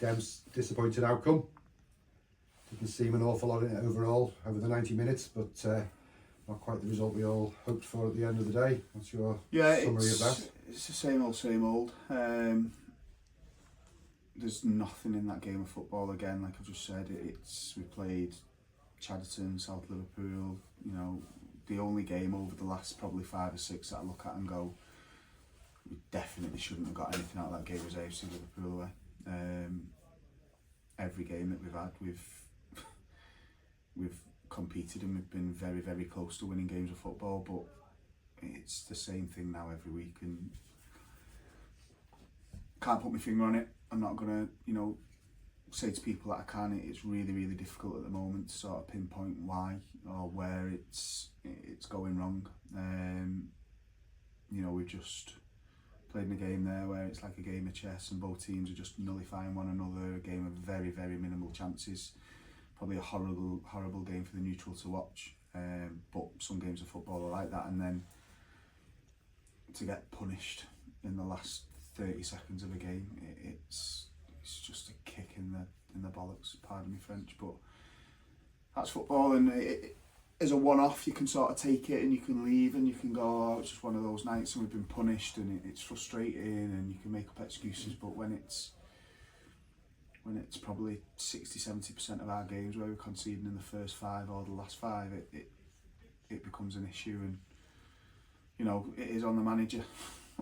Demps, disappointed outcome. Didn't seem an awful lot in it overall over the 90 minutes, but not quite the result we all hoped for at the end of the day. What's your summary of that? It's the same old. There's nothing in that game of football again, like I've just said. We played Chadderton, South Liverpool, you know, the only game over the last probably 5 or 6 that I look at and go, we definitely shouldn't have got anything out of that game was AFC Liverpool away. Every game that we've had, we've competed and we've been very, very close to winning games of football, but it's the same thing now every week, and can't put my finger on it. I'm not gonna, you know, say to people that I can. It's really, really difficult at the moment to sort of pinpoint why or where it's going wrong. You know, we've just played in a game there where it's like a game of chess and both teams are just nullifying one another, a game of very, very minimal chances. Probably a horrible game for the neutral to watch, but some games of football are like that, and then to get punished in the last 30 seconds of a game, it's just a kick in the bollocks, pardon me French, but that's football, and as a one-off you can sort of take it and you can leave and you can go, oh, it's just one of those nights and we've been punished, and it's frustrating and you can make up excuses, but when it's probably 60-70% of our games where we're conceding in the first 5 or the last 5, it becomes an issue, and you know, it is on the manager.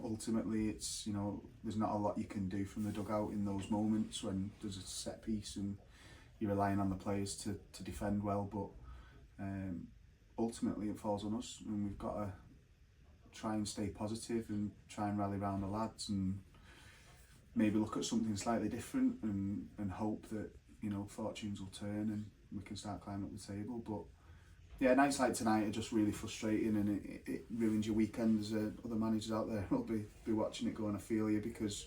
Ultimately, it's, you know, there's not a lot you can do from the dugout in those moments when there's a set piece and you're relying on the players to defend well, but ultimately it falls on us, and we've got to try and stay positive and try and rally around the lads and maybe look at something slightly different and hope that, you know, fortunes will turn and we can start climbing up the table. But yeah, nights like tonight are just really frustrating, and it ruins your weekend. There's other managers out there who'll be watching it going, I feel you, because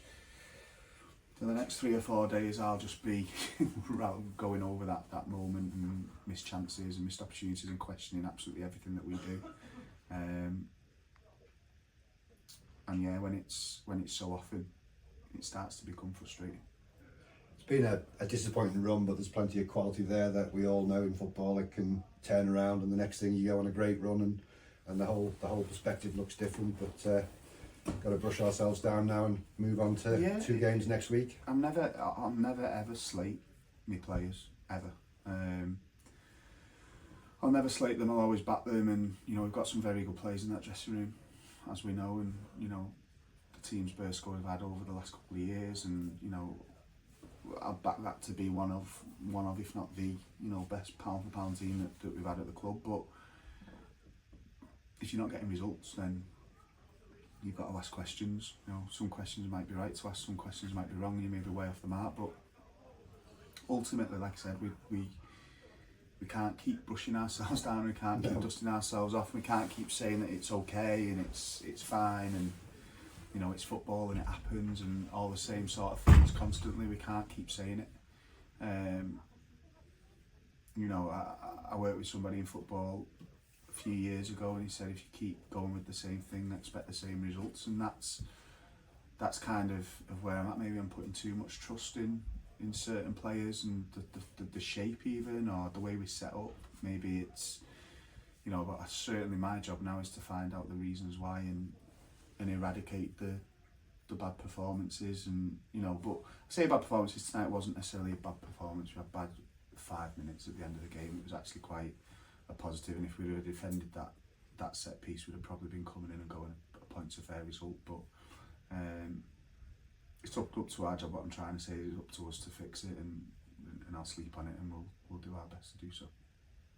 for the next 3 or 4 days I'll just be going over that moment and missed chances and missed opportunities and questioning absolutely everything that we do. And yeah, when it's so often, it starts to become frustrating. It's been a disappointing run, but there's plenty of quality there that we all know in football. It can turn around, and the next thing you go on a great run, and the whole perspective looks different. But got to brush ourselves down now and move on to 2 games next week. I'll never ever slate my players ever. I'll never slate them. I'll always back them, and you know, we've got some very good players in that dressing room, as we know, and you know, the team's burst score we've had over the last couple of years, and you know, I'll back that to be one of if not the, you know, best pound for pound team that we've had at the club. But if you're not getting results, then you've got to ask questions. You know, some questions might be right to ask, some questions might be wrong, you may be way off the mark, but ultimately, like I said, we can't keep brushing ourselves down, we can't keep dusting ourselves off, we can't keep saying that it's okay and it's fine, and you know, it's football and it happens and all the same sort of things constantly. We can't keep saying it. You know, I worked with somebody in football a few years ago, and he said if you keep going with the same thing, expect the same results, and that's kind of where I'm at. Maybe I'm putting too much trust in certain players and the shape even, or the way we set up. Maybe it's, you know, but certainly my job now is to find out the reasons why and eradicate the bad performances. And you know, but I say bad performances tonight wasn't necessarily a bad performance. We had bad 5 minutes at the end of the game. It was actually quite a positive, and if we would have defended that set piece, we'd have probably been coming in and going a point's a fair result. But it's up to our job. What I'm trying to say is up to us to fix it, and I'll sleep on it, and we'll do our best to do so.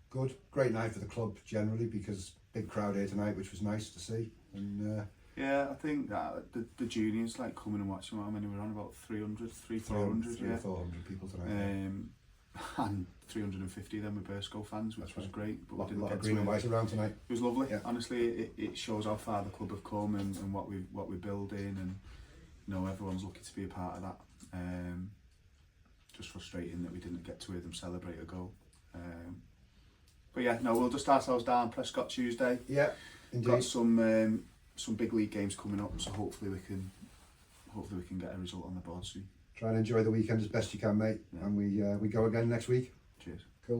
Good, great night for the club generally, because big crowd here tonight, which was nice to see. And yeah, I think that the juniors like coming and watching. How many were on? About 300, 400, yeah. 400 people tonight. And 350 of them were Burscough fans, which was great. But A we didn't lot get of green to and it. white around tonight. It was lovely. Yeah. Honestly, it shows how far the club have come and what we're building, and you know, everyone's lucky to be a part of that. Just frustrating that we didn't get to hear them celebrate a goal. But yeah, no, we'll just ourselves down. Prescott Tuesday. Yeah, indeed. Got some big league games coming up, so hopefully we can get a result on the board soon. Try and enjoy the weekend as best you can, mate. Yeah. And we go again next week. Cheers.